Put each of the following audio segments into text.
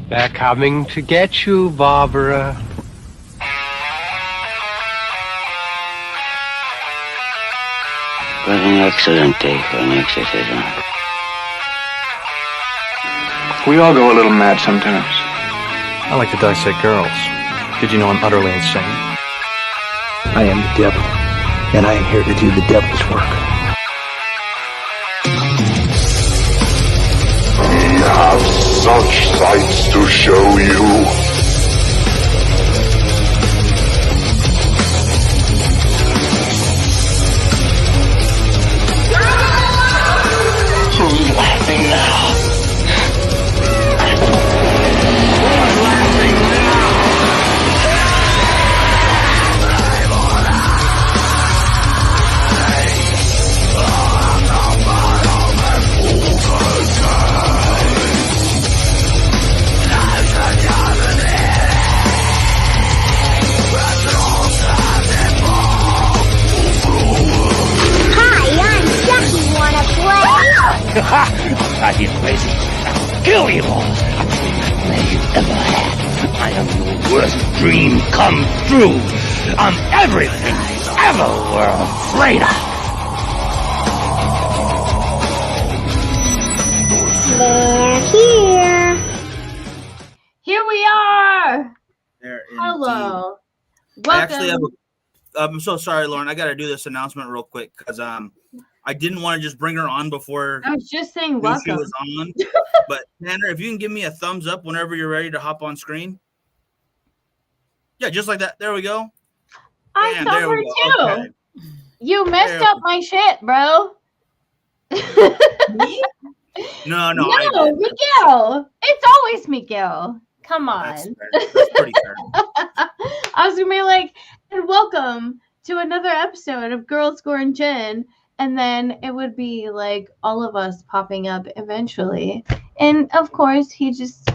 They're coming to get you, Barbara. What an excellent day for an exorcism. We all go a little mad sometimes. I like to dissect girls. Did you know I'm utterly insane? I am the devil, and I am here to do the devil's work. We have such sights to show you. Who's laughing now? Are you crazy? I'll kill you all. I'm the best nightmare you've ever had. I am your worst dream come true. I'm everything you ever were afraid of. They're here. Here we are. Hello. Welcome. I'm so sorry, Lauren. I got to do this announcement real quick because I didn't want to just bring her on before I was just saying she welcome. was on. But Tanner, if you can give me a thumbs up whenever you're ready to hop on screen. Yeah, just like that. There we go. I Man, saw there her we go. too. Okay. You messed There up my shit, bro. Me? No, No, I didn't. Miguel. It's always Miguel. Come on. That's fair. That's pretty fair. I was gonna be like, and welcome to another episode of Girl Score and Jen. And then it would be like all of us popping up eventually. And of course, he just.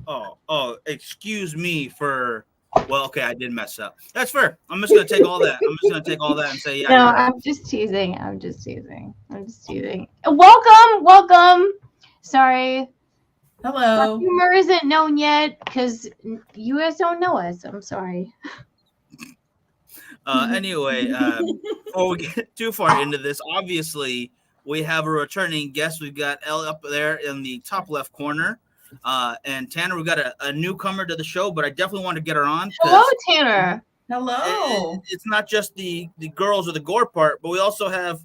Oh, excuse me for. Well, okay, I did mess up. That's fair. I'm just gonna take all that. And say, yeah. No, I'm just teasing. Welcome. Sorry. Hello. Our humor isn't known yet because you guys don't know us. I'm sorry. Anyway, before we get too far into this, obviously we have a returning guest. We've got Elle up there in the top left corner, and Tanner. We've got a newcomer to the show, but I definitely want to get her on. Hello, Tanner. Hello. It's not just the girls or the gore part, but we also have.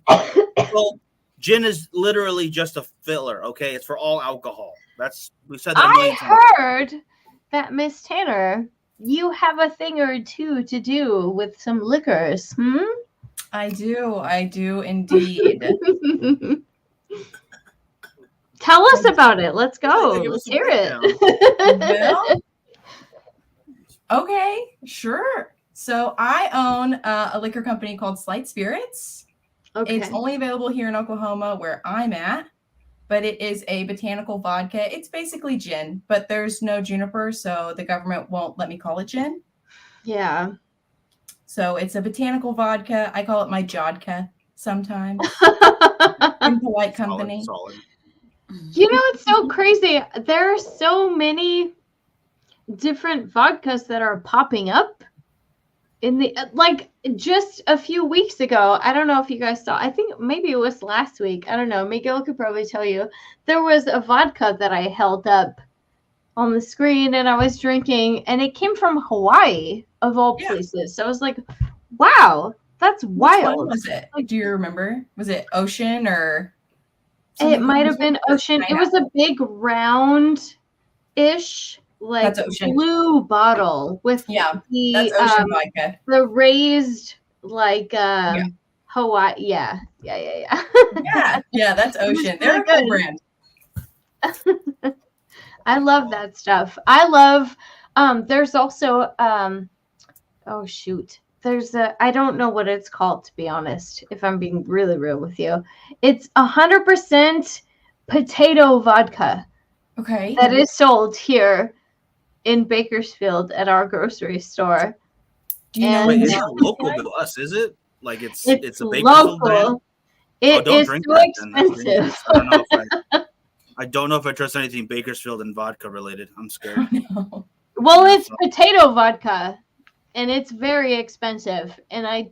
Well, gin is literally just a filler. Okay, it's for all alcohol. We said that. I heard that Miss Tanner, you have a thing or two to do with some liquors. I do indeed. Tell us about it. Let's go. Let's hear it. Well, okay, sure. So I own a liquor company called Slight Spirits. Okay. It's only available here in Oklahoma where I'm at, but it is a botanical vodka. It's basically gin, but there's no juniper, so the government won't let me call it gin. Yeah. So it's a botanical vodka. I call it my jodka sometimes. In polite company. Solid. You know, it's so crazy. There are so many different vodkas that are popping up in the, like, just a few weeks ago. I don't know if you guys saw, I think maybe it was last week. I don't know. Miguel could probably tell you. There was a vodka that I held up on the screen and I was drinking, and it came from Hawaii, of all places. So I was like, wow, that's wild. What was it? Do you remember? Was it Ocean or? It might have been Ocean. It was a big round-ish, like blue bottle with the Ocean vodka. The raised like Hawaii. Yeah. Yeah, that's Ocean. They're a good brand. I love that stuff. I love there's also oh shoot. There's I don't know what it's called, to be honest, if I'm being really real with you. It's 100% potato vodka. Okay. That is sold here in Bakersfield at our grocery store. Do you know it's not local to us, is it? Like it's a Bakersfield local. brand? It is so expensive. I don't know if I trust anything Bakersfield and vodka related. I'm scared. No. Well, it's potato vodka, and it's very expensive, and I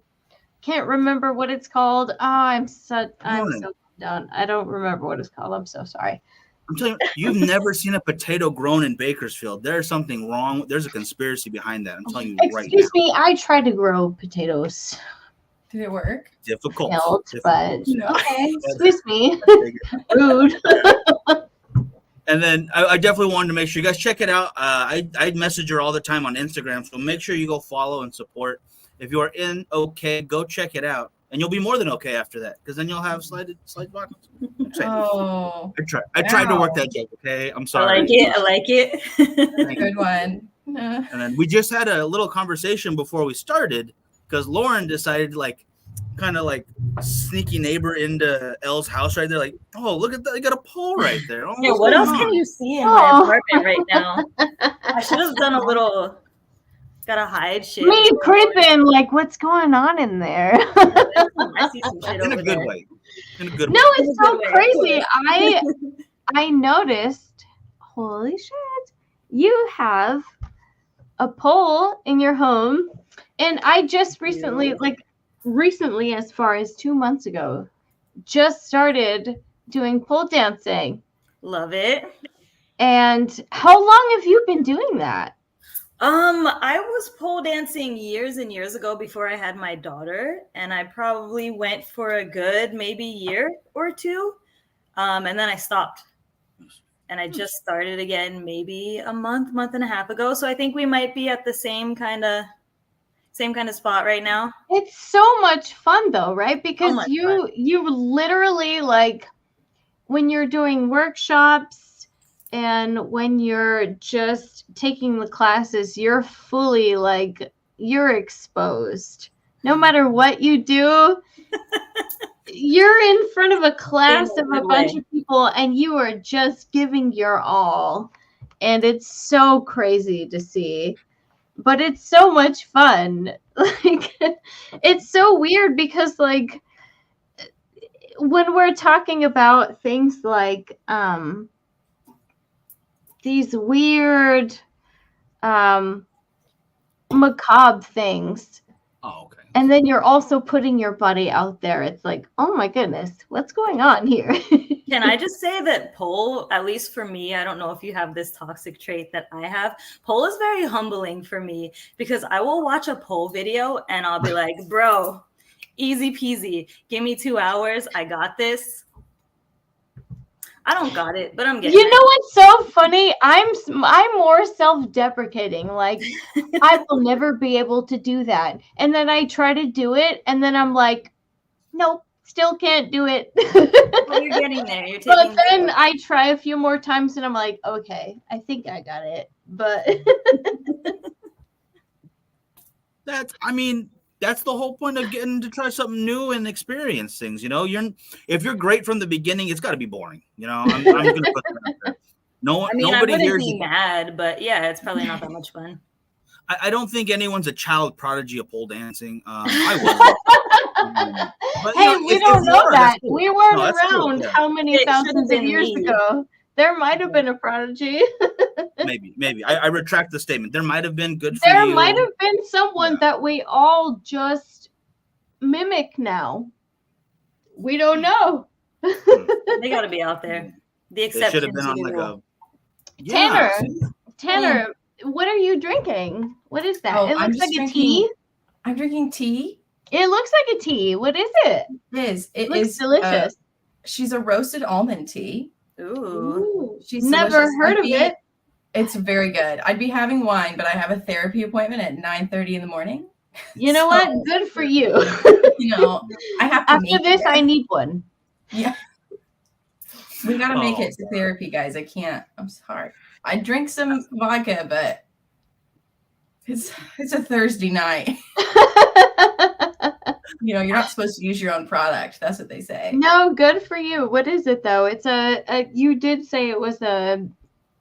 can't remember what it's called. Oh, I'm so done. I don't remember what it's called. I'm so sorry. I'm telling you, you've never seen a potato grown in Bakersfield. There's something wrong. There's a conspiracy behind that. I'm telling you right now. Excuse me, I tried to grow potatoes. Did it work? Difficult. But No. okay, excuse me. Rude. And then I definitely wanted to make sure you guys check it out. I message her all the time on Instagram, so make sure you go follow and support. If you are in OK, go check it out, and you'll be more than okay after that, because then you'll have slide vodka. Oh, I tried to work that joke. Okay, I'm sorry. I like it. Good one. And then we just had a little conversation before we started, because Lauren decided kind of like sneaky neighbor into Elle's house right there. Like, oh, look at that. They got a pole right there. Oh, Yeah, what else can you see in my apartment right now? I should have done a little, gotta hide shit. Me creeping, like, what's going on in there? I see some shit in over a good there. way. In a good No, way. it's so crazy. I noticed, holy shit, you have a pole in your home. And I just recently, as far as 2 months ago, just started doing pole dancing. Love it. And how long have you been doing that? I was pole dancing years and years ago before I had my daughter, and I probably went for a good maybe year or two, and then I stopped. And I just started again maybe a month and a half ago. So I think we might be at the same kind of spot right now. It's so much fun though, right? Because fun. you literally, like, when you're doing workshops and when you're just taking the classes, you're fully you're exposed. No matter what you do, you're in front of a class of a bunch of people and you are just giving your all. And it's so crazy to see. But it's so much fun. It's so weird because, when we're talking about things like these weird macabre things. Oh, okay. And then you're also putting your body out there. It's like, oh my goodness, what's going on here? Can I just say that pole, at least for me, I don't know if you have this toxic trait that I have. Pole is very humbling for me because I will watch a pole video and I'll be like, bro, easy peasy. Give me 2 hours. I got this. I don't got it, but I'm getting You know what's so funny? I'm more self-deprecating. Like, I will never be able to do that. And then I try to do it, and then I'm like, nope, still can't do it. Well, you're getting there. You're But then I try a few more times, and I'm like, okay, I think I got it. But that's the whole point of getting to try something new and experience things. If you're great from the beginning, it's got to be boring. I'm going to put that out there. Nobody I hears wouldn't be mad, but yeah, it's probably not that much fun. I don't think anyone's a child prodigy of pole dancing. I was. But, hey, we don't know that. Cool. We weren't No, that's cool, around yeah. how many It thousands should've of years been me. ago. There might have been a prodigy. Maybe. I retract the statement. There might have been good for There you. might have been someone that we all just mimic now. We don't know. They got to be out there. The They exception should have been to on the like rule. Tanner, what are you drinking? What is that? Oh, It I'm looks like just a tea. I'm drinking tea. It looks like a tea. What is it? It is. It looks is delicious. She's a roasted almond tea. Ooh. She's Never delicious. heard of it. It's very good. I'd be having wine, but I have a therapy appointment at 9:30 in the morning. You know what? Good for you. I have to After make this, it. I need one. Yeah. We gotta make it to therapy, guys. I can't. I'm sorry. I drink some vodka, but it's a Thursday night. You're not supposed to use your own product. That's what they say. No, good for you. What is it though? It's you did say it was a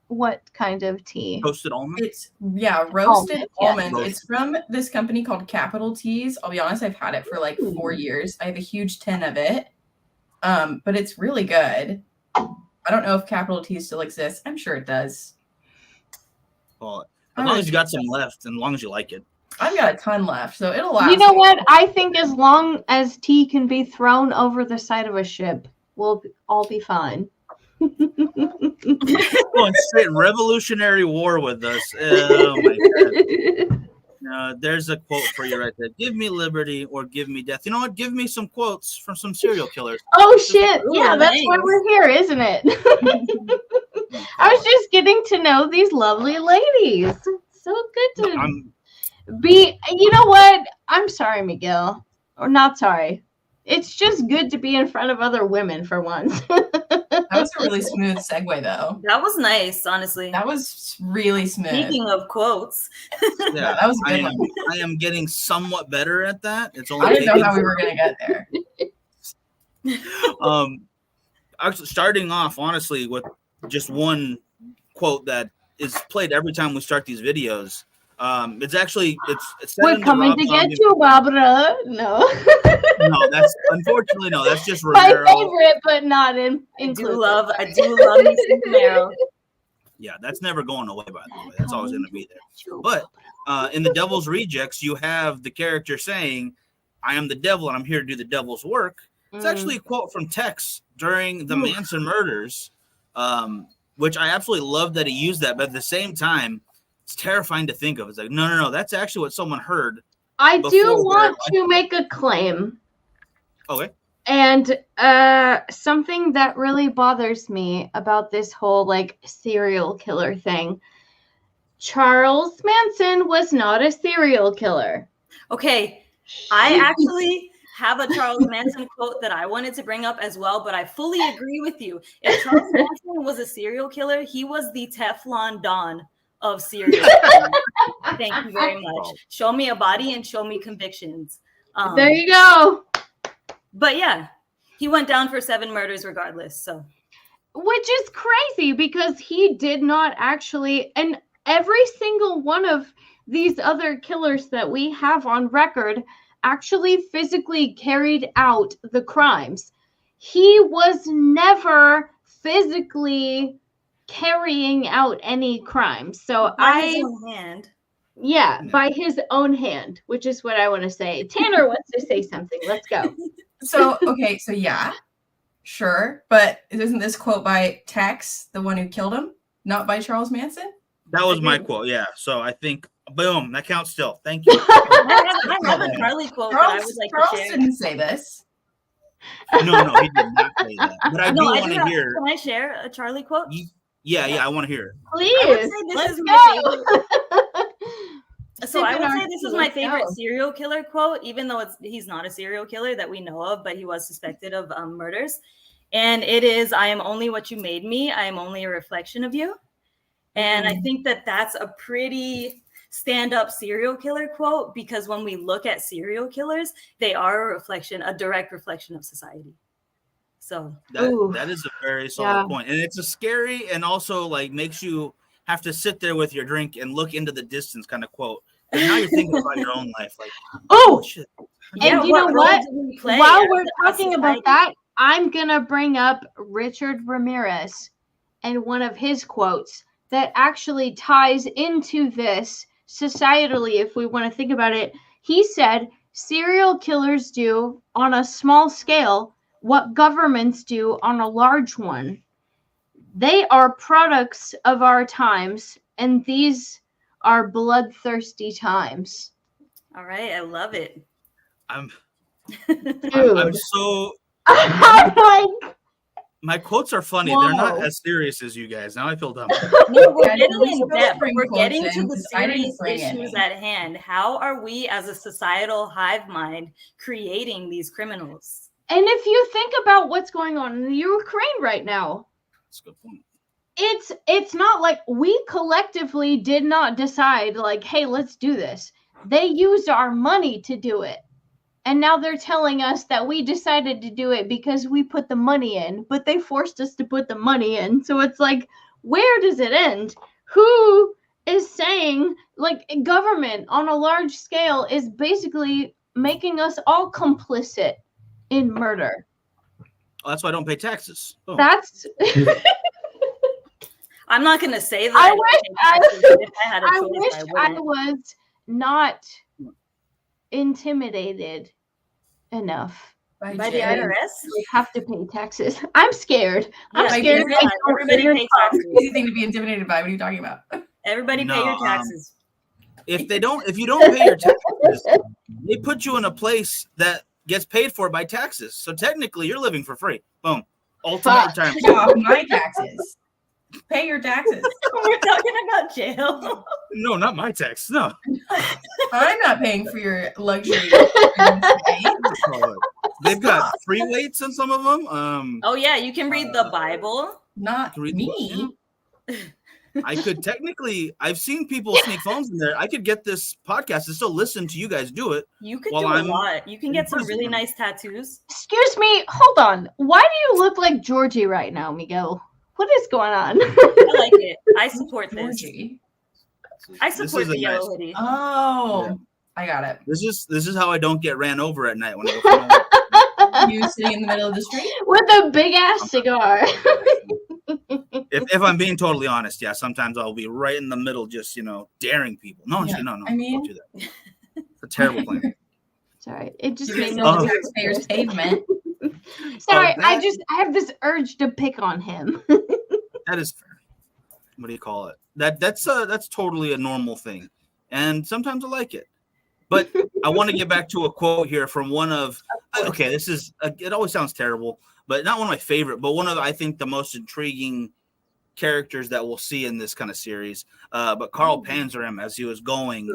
what kind of tea? Roasted almond? It's roasted almond. Yeah. It's from this company called Capital Teas. I'll be honest, I've had it for like 4 years. I have a huge tin of it. But it's really good. I don't know if capital T still exists. I'm sure it does. Well, as long as you got some left, and as long as you like it. I've got a ton left, so it'll last. You know what? I think as long as tea can be thrown over the side of a ship, we'll all be fine. Going straight Revolutionary War with us. Oh my God. There's a quote for you right there. Give me liberty or give me death. You know what? Give me some quotes from some serial killers. Oh shit! Yeah, that's why we're here, isn't it? I was just getting to know these lovely ladies. It's so good to be. You know what? I'm sorry, Miguel, or not sorry. It's just good to be in front of other women for once. That was a really smooth segue, though. That was nice, honestly. That was really smooth. Speaking of quotes, yeah, that was a good one. I am getting somewhat better at that. It's only I didn't know how we were going to get there. Actually, starting off honestly with just one quote that is played every time we start these videos. It's We're coming to get you, Barbara. No. No, that's unfortunately no. That's just Romero. My favorite, but not in. I do love me some Romero. Yeah, that's never going away. By the way, that's always going to be there. But in the Devil's Rejects, you have the character saying, "I am the devil, and I'm here to do the devil's work." It's actually a quote from Tex during the Manson murders, which I absolutely love that he used that. But at the same time, it's terrifying to think of. It's like, no. That's actually what someone heard. I do want to make a claim. Okay. And something that really bothers me about this whole like serial killer thing. Charles Manson was not a serial killer. Okay. I actually have a Charles Manson quote that I wanted to bring up as well, but I fully agree with you. If Charles Manson was a serial killer, he was the Teflon Don of serial killers. Thank you very much. Show me a body and show me convictions. There you go. But yeah, he went down for 7 murders regardless. So, which is crazy because he did not actually, and every single one of these other killers that we have on record actually physically carried out the crimes. He was never physically carrying out any crimes. So by his own hand. Yeah, by his own hand, which is what I want to say. Tanner wants to say something. Let's go. So yeah, sure. But isn't this quote by Tex, the one who killed him, not by Charles Manson? That was my quote, yeah. So I think, boom, that counts still. Thank you. I have a Charlie quote that I would like to share. Didn't say this. No, he did not say that. But I do want to hear. Can I share a Charlie quote? Yeah, I want to hear it. Please, let's go. So I would say this is my favorite serial killer quote, even though he's not a serial killer that we know of, but he was suspected of murders. And it is, "I am only what you made me. I am only a reflection of you." And I think that that's a pretty stand-up serial killer quote, because when we look at serial killers, they are a direct reflection of society. So that is a very solid point. And it's a scary and also like makes you have to sit there with your drink and look into the distance kind of quote. And now you're thinking about your own life. Like, oh shit. Yeah, and you know what? While we're talking about that, I'm going to bring up Richard Ramirez and one of his quotes that actually ties into this societally, if we want to think about it. He said, serial killers do on a small scale what governments do on a large one. They are products of our times, and these are bloodthirsty times. All right, I love it. I'm Dude. so. My quotes are funny. Whoa. They're not as serious as you guys. Now I feel dumb. No, we're getting in depth. We're getting to the serious issues at hand. How are we as a societal hive mind creating these criminals? And if you think about what's going on in Ukraine right now, that's a good point. It's not like we collectively did not decide like, hey, let's do this. They used our money to do it. And now they're telling us that we decided to do it because we put the money in, but they forced us to put the money in. So it's like, where does it end? Who is saying, like, government on a large scale is basically making us all complicit in murder? Oh, that's why I don't pay taxes. Oh. That's. I'm not gonna say that. I wish if I had a choice, wish I wouldn't. was not intimidated enough. By the IRS? We have to pay taxes. I'm scared. I'm Yeah, scared. everybody pay taxes. Anything to be intimidated by. What are you talking about? Everybody pay your taxes. If you don't pay your taxes, they put you in a place that gets paid for by taxes. So technically, you're living for free. Boom. Ultimate retirement. Pay off my taxes. Pay your taxes. We're talking about jail. No, not my tax. No. I'm not paying for your luxury. They've got free weights on some of them. Oh yeah, you can read the Bible. Not me. I could technically. I've seen people sneak phones in there. I could get this podcast and still listen to you guys do it. You could do a lot. You can get some really nice tattoos. Excuse me. Hold on. Why do you look like Georgie right now, Miguel? What is going on? I like it. I support this. I support the yellow hoodie. Oh, yeah. I got it. This is how I don't get ran over at night when I go home. You sitting in the middle of the street with a big ass cigar. If I'm being totally honest, yeah, sometimes I'll be right in the middle, just daring people. No, yeah. no, I mean, don't do that. It's a terrible plan. Sorry, it just made me on the taxpayers' pavement. Sorry, I have this urge to pick on him. That is fair. What do you call it? That's totally a normal thing, and sometimes I like it. But I want to get back to a quote here from one of. Okay, this is. It always sounds terrible, but not one of my favorite, but one of I think the most intriguing characters that we'll see in this kind of series. But Carl Panzram as he was going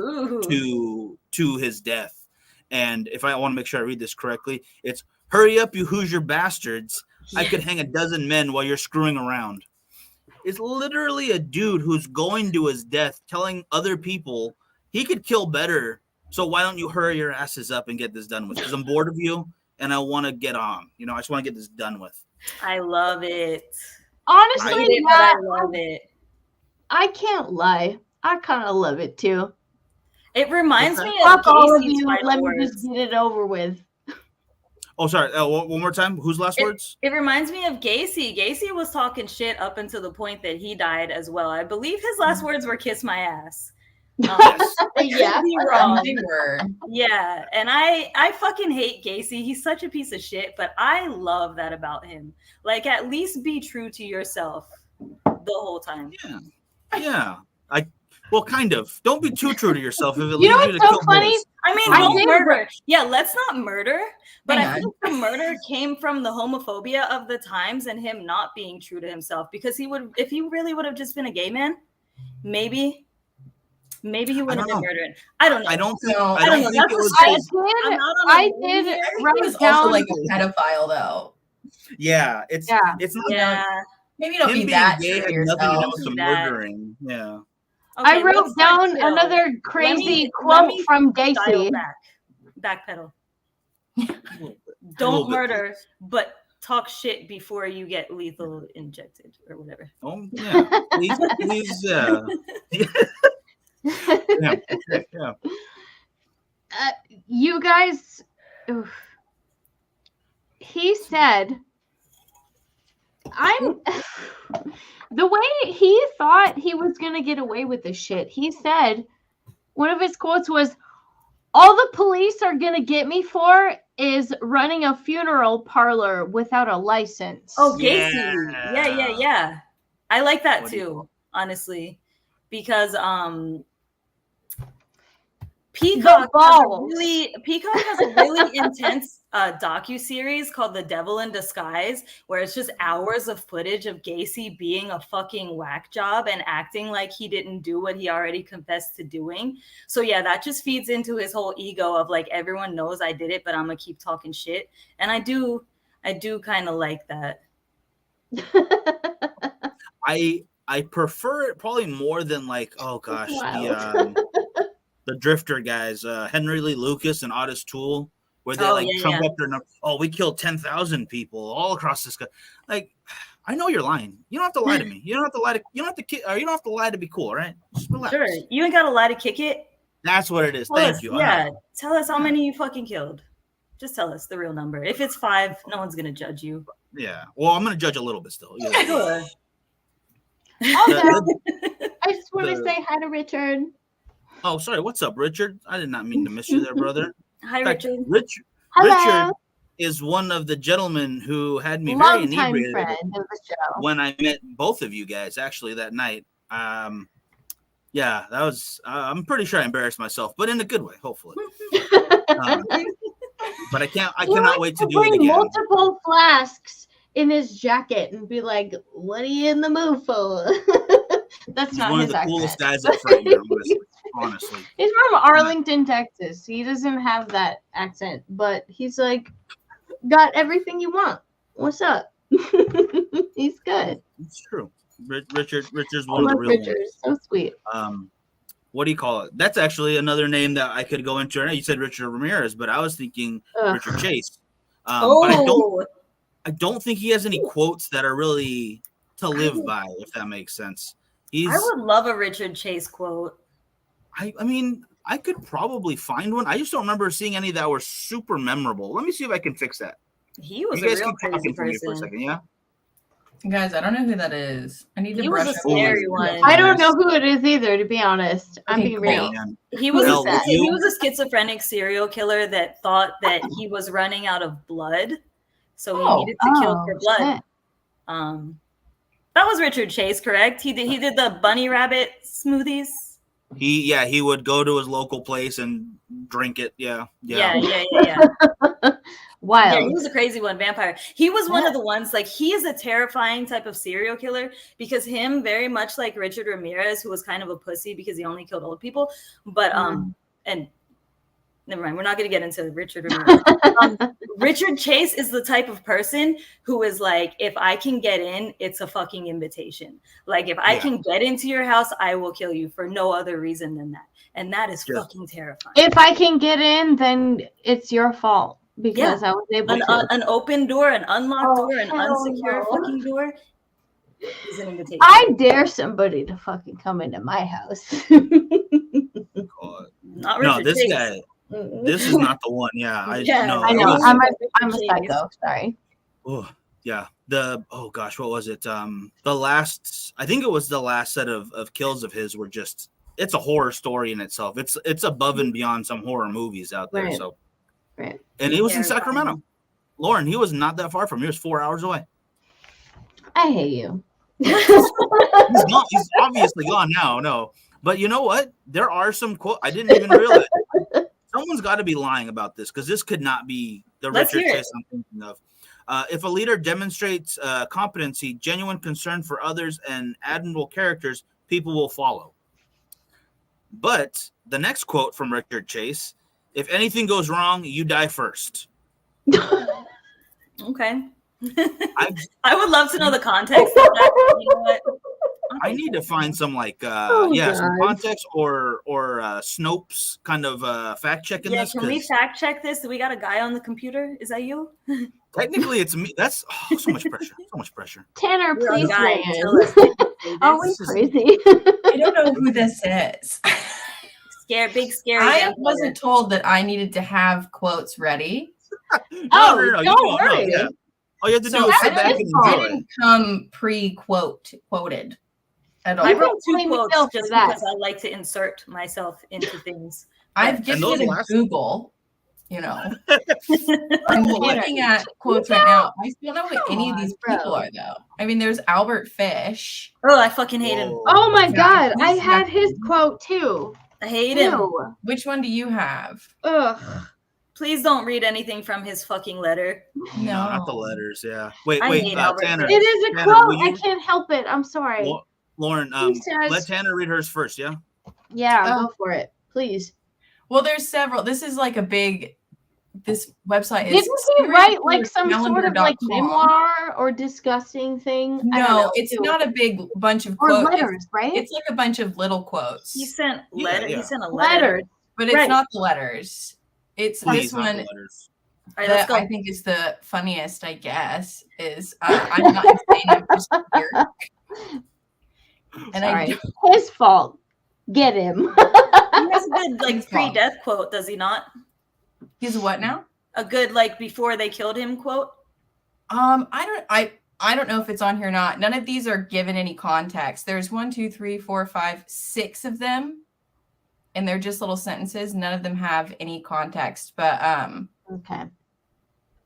to his death, and if I want to make sure I read this correctly, it's "Hurry up, you Hoosier bastards! I could hang a dozen men while you're screwing around." It's literally a dude who's going to his death, telling other people he could kill better. So why don't you hurry your asses up and get this done with? Because I'm bored of you and I want to get on. I just want to get this done with. I love it. Honestly, I love it. I can't lie. I kind of love it too. It reminds me of Fuck all of Casey's you. final Let me words. just get it over with. Oh, sorry. One more time. Whose last words? It reminds me of Gacy. Gacy was talking shit up until the point that he died as well. I believe his last words were "kiss my ass." Yeah, wrong. They were. Yeah, and I fucking hate Gacy. He's such a piece of shit, but I love that about him. Like, at least be true to yourself the whole time. Yeah. Well, kind of. Don't be too true to yourself if it You know leads you what's to so kill funny? bullets. I mean, don't murder. Yeah, let's not murder. But I think the murder came from the homophobia of the times and him not being true to himself. Because if he really would have just been a gay man, maybe he wouldn't have been murdered. I don't know. I don't think. No, I don't think That's it was. I did write also down like a pedophile though. Yeah, it's not. Maybe you don't him be being that gay true to had nothing to yourself. do with the murdering. Yeah. I wrote let's not down chill. another Let crazy me quote from dial Gacy. Backpedal. little Don't bit. murder, but talk shit before you get lethal injected or whatever. Oh yeah. Please. Yeah. Yeah. You guys, oof. He said, I'm the way he thought he was going to get away with this shit. He said, one of his quotes was, "All the police are going to get me for is running a funeral parlor without a license." Oh, Gacy. Yeah. I like that too, honestly, because Peacock has a really intense docu-series called The Devil in Disguise, where it's just hours of footage of Gacy being a fucking whack job and acting like he didn't do what he already confessed to doing. So yeah, that just feeds into his whole ego of like, everyone knows I did it, but I'm gonna keep talking shit. And I do kind of like that. I prefer it probably more than like, oh gosh, Wow. the Drifter guys, Henry Lee Lucas and Otis Toole, where they trump up their number. Oh, we killed 10,000 people all across this country. Like, I know you're lying. You don't have to lie to me. You don't have to lie to. You don't have to lie to be cool, right? Just relax. Sure, you ain't got to lie to kick it. That's what it is. Tell Thank us, you. Yeah, tell us how many you fucking killed. Just tell us the real number. If it's 5, no one's gonna judge you. Yeah. Well, I'm gonna judge a little bit still. Yeah. Sure. Also, I just want to say hi to Richard. Oh, sorry. What's up, Richard? I did not mean to miss you there, brother. Hi, In fact, Richard. Hello. Richard is one of the gentlemen who had me very Longtime inebriated friend of the show. when I met both of you guys actually that night. Yeah, that was. I'm pretty sure I embarrassed myself, but in a good way, hopefully. But I cannot wait to do it bring again. multiple flasks in his jacket and be like, "What are you in the mood for?" That's He's not one his of the accent. coolest guys at Frightener, honestly. He's from Arlington, Texas. He doesn't have that accent, but he's like got everything you want. What's up? He's good. It's true. Richard's I one of the love real Richard. ones. So sweet. What do you call it? That's actually another name that I could go into. I know you said Richard Ramirez, but I was thinking Richard Chase. But I don't think he has any quotes that are really to live by, if that makes sense. I would love a Richard Chase quote. I mean, I could probably find one. I just don't remember seeing any that were super memorable. Let me see if I can fix that. He was You a guys real keep talking crazy for me for a person. second, yeah? Guys, I don't know who that is. I need to He brush was a up. scary one. I don't know who it is either, to be honest. I'm Okay, being great. real. He was Well, he was a schizophrenic serial killer that thought that he was running out of blood, so he needed to kill for blood. shit. That was Richard Chase, correct? He did the bunny rabbit smoothies. He would go to his local place and drink it. Yeah. Yeah. Wild. Yeah, he was a crazy one, vampire. He was one of the ones, like, he is a terrifying type of serial killer because him, very much like Richard Ramirez, who was kind of a pussy because he only killed old people. But, and never mind, we're not going to get into Richard Ramirez. Richard Chase is the type of person who is like, if I can get in, it's a fucking invitation. Like, if I can get into your house, I will kill you for no other reason than that. And that is fucking terrifying. If I can get in, then it's your fault because I was able to. An open door, an unlocked door, an unsecure fucking door is an invitation. I dare somebody to fucking come into my house. Not No, Richard this Chase. guy. This is not the one. Yeah, I know. I know. I'm a psycho. Sorry. Oh, yeah. Oh gosh, what was it? The last, I think it was the last set of kills of his were just, it's a horror story in itself. It's above and beyond some horror movies out there. Right. So, Right. and he was in Sacramento. Lauren, he was not that far from. He was 4 hours away. I hate you. He's obviously gone now. No, but you know what? There are some quotes I didn't even realize. Someone's got to be lying about this because this could not be the Let's Richard hear Chase I'm thinking of. If a leader demonstrates competency, genuine concern for others, and admirable characters, people will follow. But the next quote from Richard Chase: "If anything goes wrong, you die first." Okay. I would love to know the context of that. You know what? I need to find some Oh, some context or Snopes kind of fact checking this. Can we fact check this? We got a guy on the computer. Is that you? Technically, it's me. That's so much pressure. So much pressure. Tanner, please guy, weigh tell us. in. Are we crazy? I don't know who this is. Big scary. I vampire. wasn't told that I needed to have quotes ready. No, don't you don't. worry. No, yeah. All you have to do So is I sit back and didn't, I enjoy. didn't come pre-quoted at all. I wrote two blame quotes yourself for just that. because I like to insert myself into things. I've And gifted those a last- Google, you know. I'm looking at quotes right now. I still don't know who any of these people are, though. I mean, there's Albert Fish. Oh, I fucking hate him. Oh my Yeah, god, I he's had not- his quote too. I hate him. Ew. Which one do you have? Ugh. Please don't read anything from his fucking letter. No, not the letters. Yeah. Wait, I hate Albert Tanner. It is a Tanner, quote. will I you- can't help it. I'm sorry. Lauren, He says- let Tanner read hers first. Yeah. Yeah, go for it, please. Well, there's several. This is like a big. This website is. Didn't he write like some sort of like serialkillercalendar.com. memoir or disgusting thing? I don't No, know, it's too. not a big bunch of Or quotes. letters, right? It's like a bunch of little quotes. He sent Yeah, letter. yeah. He sent a letter. letters. But it's Right. not the letters. It's Please, this not the one letters. All right, let's that go. I think is the funniest, I guess, is I'm not insane, I'm just here. And I Sorry. His fault. Get him. He has a good like Thanks, Paul. pre-death quote, does he not? he's what now? A good like before they killed him quote? I don't know if it's on here or not. None of these are given any context. There's 1, 2, 3, 4, 5, 6 of them, and they're just little sentences. None of them have any context. But okay.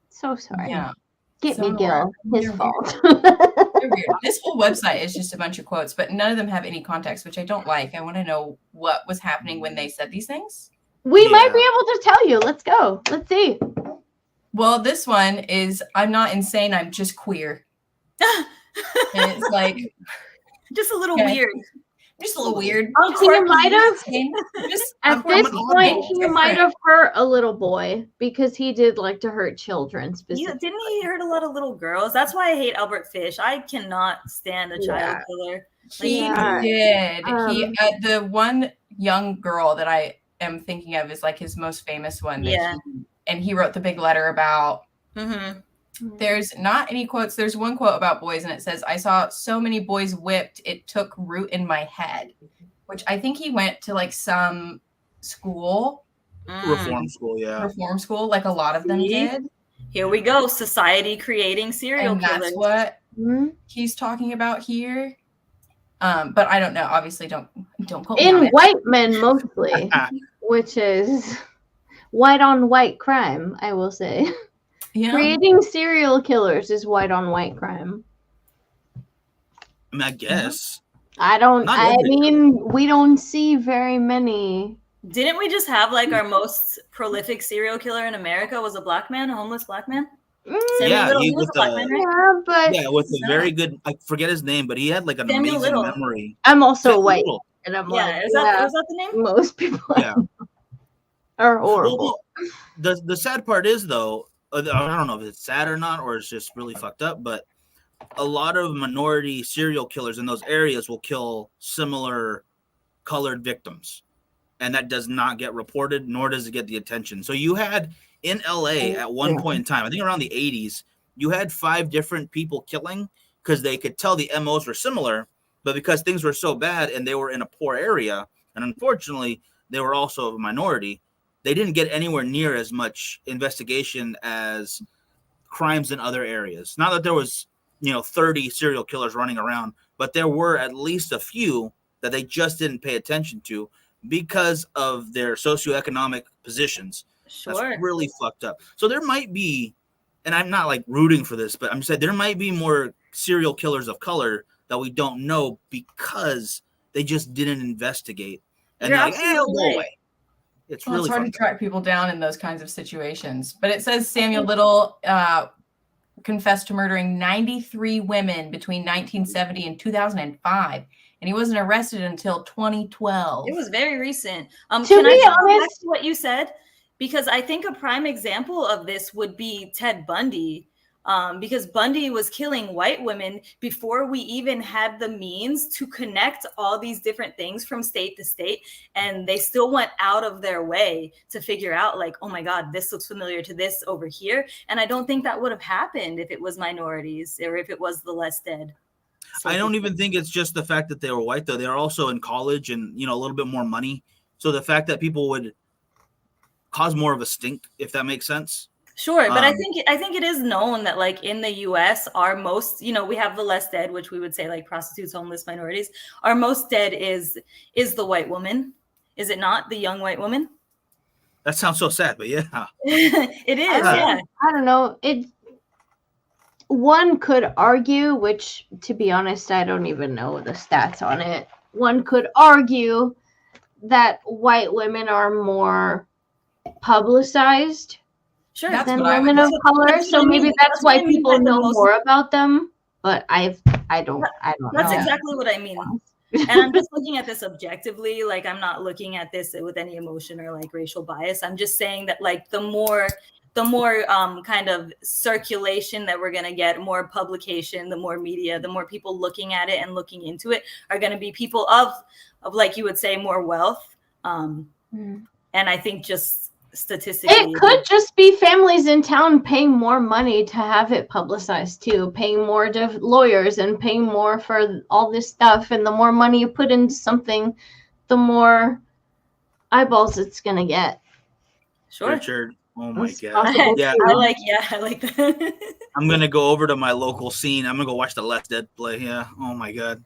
So sorry. Yeah. Get me, Gil. His fault. They're weird. This whole website is just a bunch of quotes, but none of them have any context, which I don't like. I want to know what was happening when they said these things. We might be able to tell you. Let's go. Let's see. Well, this one is, I'm not insane, I'm just queer. And it's like just a little weird. Just a little weird. Oh, he might have at this point he might have hurt a little boy because he did like to hurt children specifically. Didn't he hurt a lot of little girls? That's why I hate Albert Fish. I cannot stand a child killer. He did. The one young girl that I am thinking of is like his most famous one. And he wrote the big letter about. There's not any quotes. There's one quote about boys, and it says, "I saw so many boys whipped, it took root in my head," which I think he went to like some school. Reform school, yeah. Reform school, like a lot of them did. Here we go. Society creating serial killers. That's what he's talking about here. But I don't know. Obviously, don't quote me on In it. white men mostly, which is white on white crime, I will say. Yeah. Creating serial killers is white on white crime. I mean, I guess. I mean, we don't see very many. Didn't we just have like our most prolific serial killer in America was a black man, a homeless black man? Yeah, Little, with a black man, right? with a very good, I forget his name, but he had like an Samuel amazing Little. memory. I'm also white. Little. And I'm is that the name? Most people are horrible. Well, the sad part is though, I don't know if it's sad or not, or it's just really fucked up, but a lot of minority serial killers in those areas will kill similar colored victims. And that does not get reported, nor does it get the attention. So you had in LA at one point in time, I think around the 80s, you had 5 different people killing because they could tell the MOs were similar, but because things were so bad and they were in a poor area, and unfortunately they were also a minority, they didn't get anywhere near as much investigation as crimes in other areas. Not that there was, 30 serial killers running around, but there were at least a few that they just didn't pay attention to because of their socioeconomic positions. Sure. That's really fucked up. So there might be, and I'm not like rooting for this, but I'm just saying there might be more serial killers of color that we don't know because they just didn't investigate. And they're like, it'll go away. It's really hard to track people down in those kinds of situations. But it says Samuel Little confessed to murdering 93 women between 1970 and 2005. And he wasn't arrested until 2012. It was very recent. To Can be I go honest, back to what you said? Because I think a prime example of this would be Ted Bundy. Because Bundy was killing white women before we even had the means to connect all these different things from state to state. And they still went out of their way to figure out like, oh my God, this looks familiar to this over here. And I don't think that would have happened if it was minorities or if it was the less dead. So I don't even think it's just the fact that they were white, though. They were also in college and, a little bit more money. So the fact that people would cause more of a stink, if that makes sense. Sure, but I think it is known that like in the US, our most, we have the less dead, which we would say like prostitutes, homeless, minorities. Our most dead is the white woman. Is it not the young white woman? That sounds so sad, but yeah. It is, yeah. I don't know. One could argue, which to be honest, I don't even know the stats on it. One could argue that white women are more publicized than women of color. So maybe that's why people know more about them. But I don't know. That's exactly what I mean. And I'm just looking at this objectively. Like I'm not looking at this with any emotion or like racial bias. I'm just saying that like the more kind of circulation that we're going to get, more publication, the more media, the more people looking at it and looking into it are going to be people of like you would say more wealth. And I think just statistically, it could just be families in town paying more money to have it publicized too, paying more to lawyers and paying more for all this stuff. And the more money you put into something, the more eyeballs it's going to get. Sure. Richard, Oh my It's god! possible Yeah, too. I like that. I'm gonna go over to my local scene. I'm gonna go watch the Left Dead play. Yeah. Oh my god,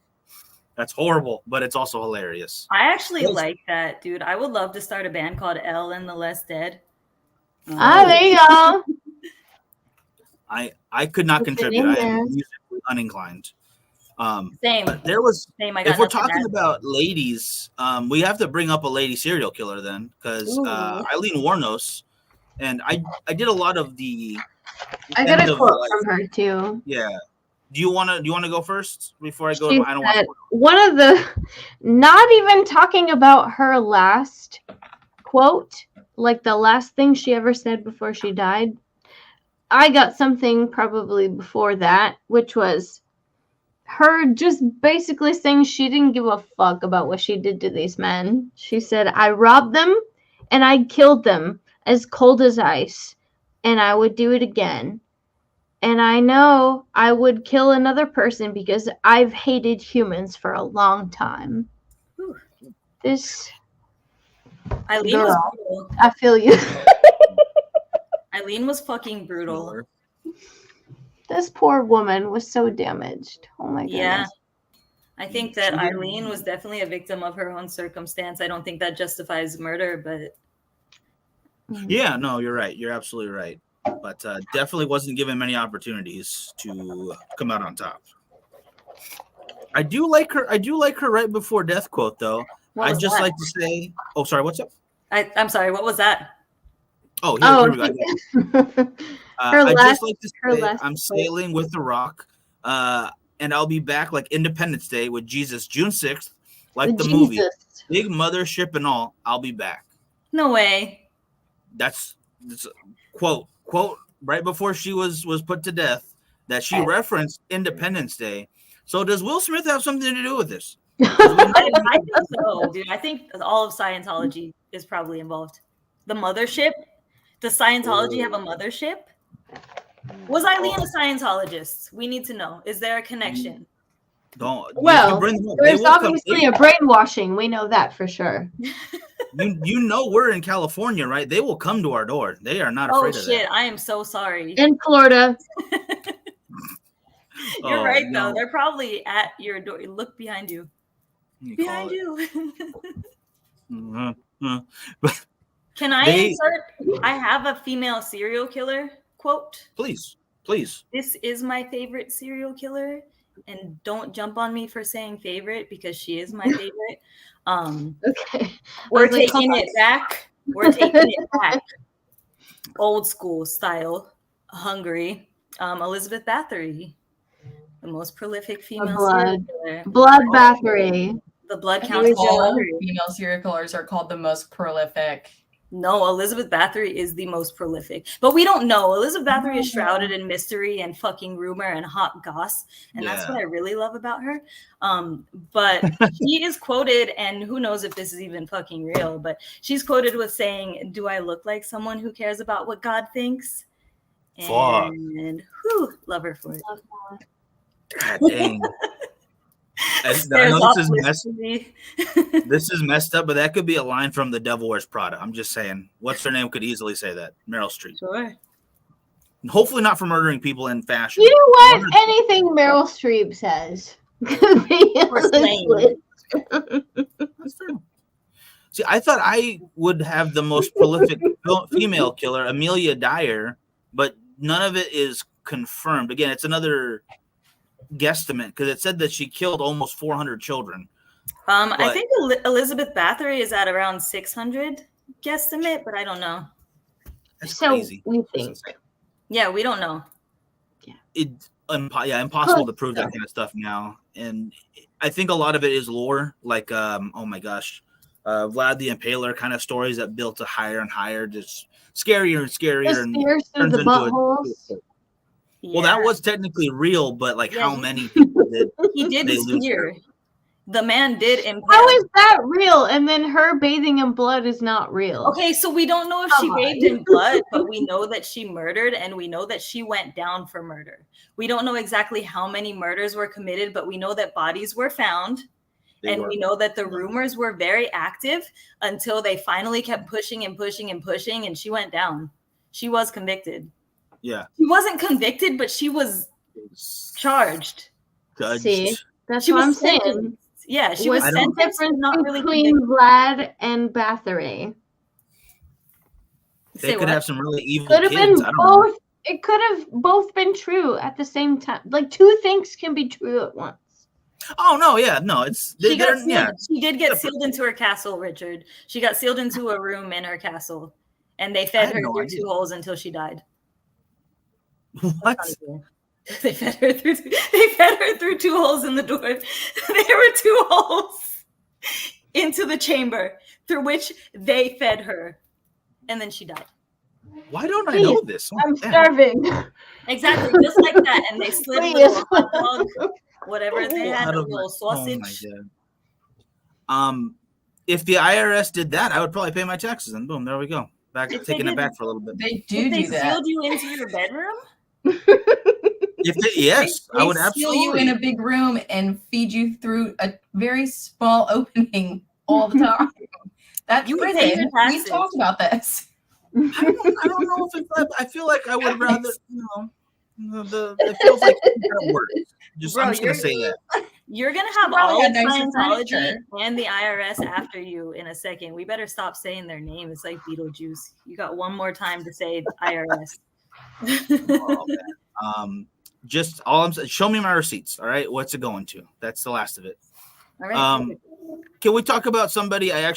that's horrible, but it's also hilarious. I actually like that, dude. I would love to start a band called Elle and the Less Dead. There you go. I could not Put it contribute. in I there. am musically uninclined. Same. But there was. Same. I got If we're nothing to talking add. about ladies, we have to bring up a lady serial killer then, because Ooh. Eileen Wuornos, and I did a lot of the. I got end a of, quote like- from her too. Yeah. Do you wanna go first before I go? She I don't want said, to. one of the, not even talking about her last quote, like the last thing she ever said before she died. I got something probably before that, which was her just basically saying she didn't give a fuck about what she did to these men. She said, I robbed them and I killed them as cold as ice, and I would do it again. And I know I would kill another person because I've hated humans for a long time. Whew. This Eileen was girl, brutal. I feel you. Eileen was fucking brutal. This poor woman was so damaged. Oh my goodness. Yeah. I think that Eileen was definitely a victim of her own circumstance. I don't think that justifies murder, but Yeah, no, you're right. You're absolutely right. But definitely wasn't given many opportunities to come out on top. I do like her. I do like her right before death quote, though. What I'd was just that? like to say. Oh, sorry. What's up? I'm sorry, what was that? Oh, here we go. Her I'd last- just like to her say last I'm sailing with the Rock, and I'll be back like Independence Day with Jesus, June 6th, like the movie, big mothership and all. I'll be back. No way. That's a quote right before she was put to death that she referenced Independence Day. So does Will Smith have something to do with this? I think so, dude. I think all of Scientology is probably involved. The mothership? Does Scientology have a mothership? Was Eileen a Scientologist? We need to know. Is there a connection? Don't. Well, bring them up. there's They will come- obviously a brainwashing. We know that for sure. You know we're in California, right? They will come to our door. They are not Oh afraid of shit! I am so sorry. In Florida. You're Oh, right no. though. They're probably at your door. Look behind you. You Behind call it. you. But Can I They- insert? I have a female serial killer quote. please. This is my favorite serial killer, and don't jump on me for saying favorite because she is my favorite. Okay. We're I was like, taking come it back. We're taking it back. Old school style. Hungary. Elizabeth Bathory, the most prolific female serial killer. Blood Bathory. The blood I count think is all Hungary. female serial killers are called the most prolific. No, Elizabeth Bathory is the most prolific. But we don't know. Elizabeth Bathory is shrouded in mystery and fucking rumor and hot goss. And that's Yeah. what I really love about her. But she is quoted, and who knows if this is even fucking real, but she's quoted with saying, "Do I look like someone who cares about what God thinks?" Fuck. And whew, love her for it. God dang. I Stares know off this is messed. wistfully. This is messed up, but that could be a line from The Devil Wears Prada. I'm just saying. What's her name could easily say that? Meryl Streep. Sure. Hopefully not for murdering people in fashion. You know what? Anything Meryl Streep says could be Or on this slang. list. That's fair. See, I thought I would have the most prolific female killer, Amelia Dyer, but none of it is confirmed. Again, it's another guesstimate because it said that she killed almost 400 children. I But- think Elizabeth Bathory is at around 600 guesstimate, but I don't know. That's So crazy. we That's think. insane. Yeah, we don't know. Impossible to prove that kind of stuff now. And I think a lot of it is lore, like oh my gosh, Vlad the Impaler kind of stories that built to higher and higher, just scarier and scarier. The and stairs through turns the into a- buttholes. Well, that Yeah. was technically real, but like Yeah, how he- many people did? He did they lose disappear. The man did impale. How is that real? And then her bathing in blood is not real. Okay, so we don't know if she Come bathed on. in blood, but we know that she murdered, and we know that she went down for murder. We don't know exactly how many murders were committed, but we know that bodies were found. They And were. we know that the rumors were very active until they finally kept pushing and pushing and pushing, and she went down. She was convicted. Yeah. She wasn't convicted, but she was charged. Judged. See, that's She what I'm was saying. sentenced. Yeah, she What's was the sentenced, difference not really between convicted. Vlad and Bathory? They Say could what? have some really evil Could have kids. been I don't know. both. It could have both been true at the same time. Like two things can be true at once. Oh no, yeah, no, it's She got sealed. yeah. She did get sealed into her castle, Richard. She got sealed into a room in her castle, and they fed had her no through idea. 2 holes until she died. What? They fed her through. They fed her through 2 holes in the door. There were 2 holes into the chamber through which they fed her, and then she died. Why don't I know this? Oh, I'm damn. starving. Exactly, just like that. And they slid a Please. little hot dog, whatever they had, Out a of my- little sausage. Oh my god. If the IRS did that, I would probably pay my taxes, and boom, there we go. Back If they taking it did- back for a little bit. They If do they do that. sealed you into your bedroom? Yes, They I would seal absolutely. you in a big room and feed you through a very small opening all the time. That's You would pay your prison. taxes. We've talked about this. I don't know if it's. I feel like I would rather. It feels like it works. Bro, I'm just gonna say that. You're gonna have probably all had of nicer Scientology furniture. and the IRS after you in a second. We better stop saying their name. It's like Beetlejuice. You got one more time to say the IRS. Oh, man. Just all I'm saying. Show me my receipts. All right, what's it going to? That's the last of it. All right. Can we talk about somebody I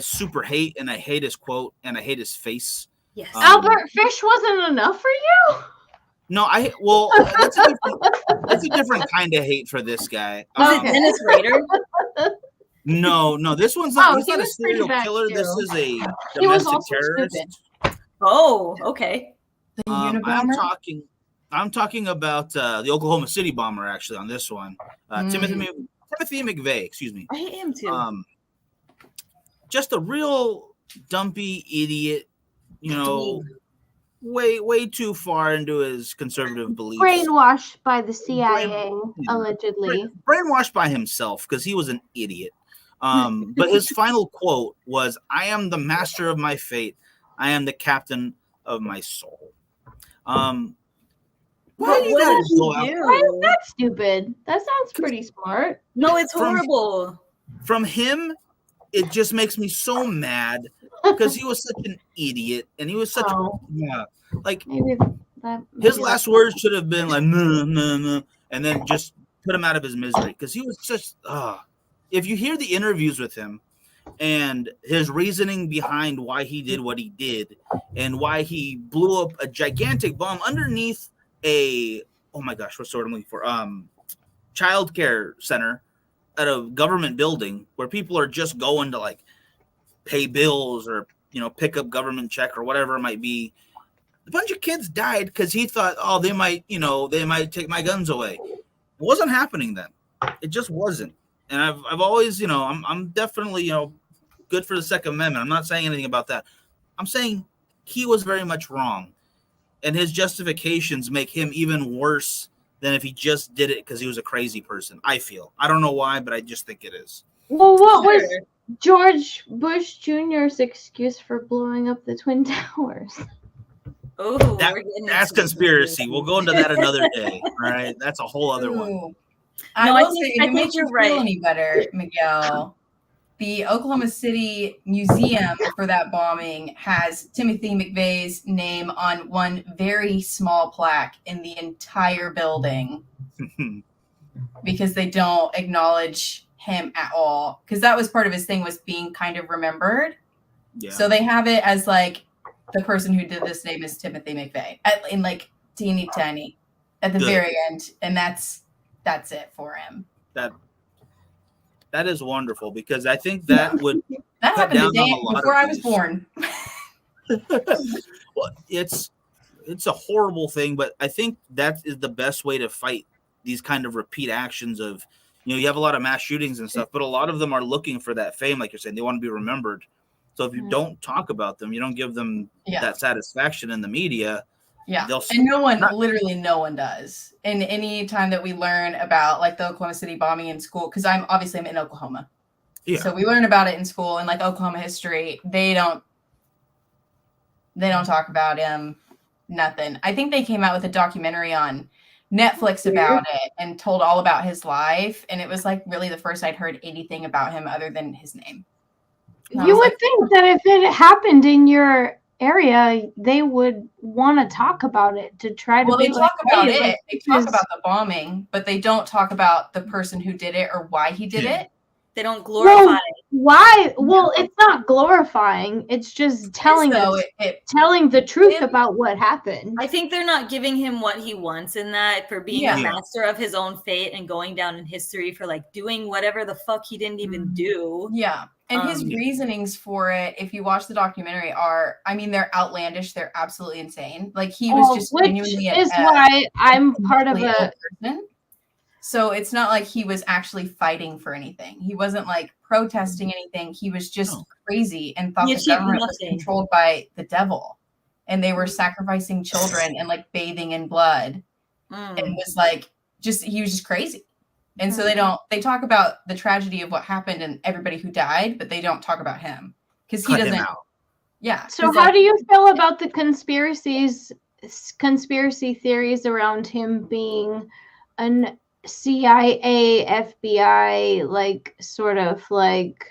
super hate, and I hate his quote, and I hate his face? Yes. Albert Fish wasn't enough for you? No, that's a different kind of hate for this guy. Was it Dennis Rader? No, this one's not. Oh, He's he not a was pretty serial bad, killer. too. This is a He was domestic also terrorist. stupid. Oh, okay. The I'm Unabomber? talking about the Oklahoma City bomber. Actually, on this one, Timothy McVeigh. Excuse me. I am too. Just a real dumpy idiot. You know, way too far into his conservative beliefs. Brainwashed by the CIA, allegedly. Brainwashed by himself because he was an idiot. But his final quote was, "I am the master of my fate. I am the captain of my soul." Why do you guys go out? Why is that stupid? That sounds pretty smart. No, it's horrible. From him? It just makes me so mad because he was such an idiot, and he was such like Maybe that, his last words should have been like no, and then just put him out of his misery because he was just if you hear the interviews with him and his reasoning behind why he did what he did and why he blew up a gigantic bomb underneath a what's the word I'm looking for? Childcare center at a government building where people are just going to like pay bills or pick up government check or whatever it might be. A bunch of kids died because he thought, they might take my guns away. It wasn't happening then. It just wasn't. And I've always, I'm definitely, good for the Second Amendment. I'm not saying anything about that. I'm saying he was very much wrong. And his justifications make him even worse than if he just did it because he was a crazy person. I feel. I don't know why, but I just think it is. Well, what was George Bush Jr.'s excuse for blowing up the Twin Towers? Oh, that's conspiracy. We'll go into that another day. All right, that's a whole other one. I No, I will say, think- if I it think makes you you're feel right. any better, Miguel, the Oklahoma City Museum for that bombing has Timothy McVeigh's name on one very small plaque in the entire building because they don't acknowledge him at all. Because that was part of his thing, was being kind of remembered. Yeah. So they have it as like the person who did this name is Timothy McVeigh in like teeny tiny at the Good. very end, and that's it for him. That is wonderful because I think that would That cut happened the down on day a lot before of I was these. born. Well, it's a horrible thing, but I think that is the best way to fight these kind of repeat actions of, you have a lot of mass shootings and stuff, but a lot of them are looking for that fame, like you're saying. They want to be remembered. So if you don't talk about them, you don't give them that satisfaction in the media. Yeah, they'll and literally no one does. And any time that we learn about like the Oklahoma City bombing in school, because I'm in Oklahoma. Yeah. So we learn about it in school and like Oklahoma history. They don't They don't talk about him. Nothing. I think they came out with a documentary on Netflix about it and told all about his life. And it was like really the first I'd heard anything about him other than his name. You would think that if it happened in your area, they would want to talk about it to try to. Well, they talk about it. They talk about the bombing, but they don't talk about the person who did it or why he did it. They don't glorify it. Why? Well, it's not glorifying. It's just telling telling the truth about what happened. I think they're not giving him what he wants in that for being a master of his own fate and going down in history for like doing whatever the fuck he didn't even do. Yeah. And his reasonings for it, if you watch the documentary, they're outlandish. They're absolutely insane. Like he was just genuinely is why I'm part of a person. So it's not like he was actually fighting for anything. He wasn't like protesting anything. He was just crazy and thought the government was controlled by the devil. And they were sacrificing children and like bathing in blood. And was like, he was just crazy. And so they talk about the tragedy of what happened and everybody who died, but they don't talk about him. Because he doesn't. Yeah. So how do you feel about the conspiracy theories around him being an CIA, FBI, like sort of like?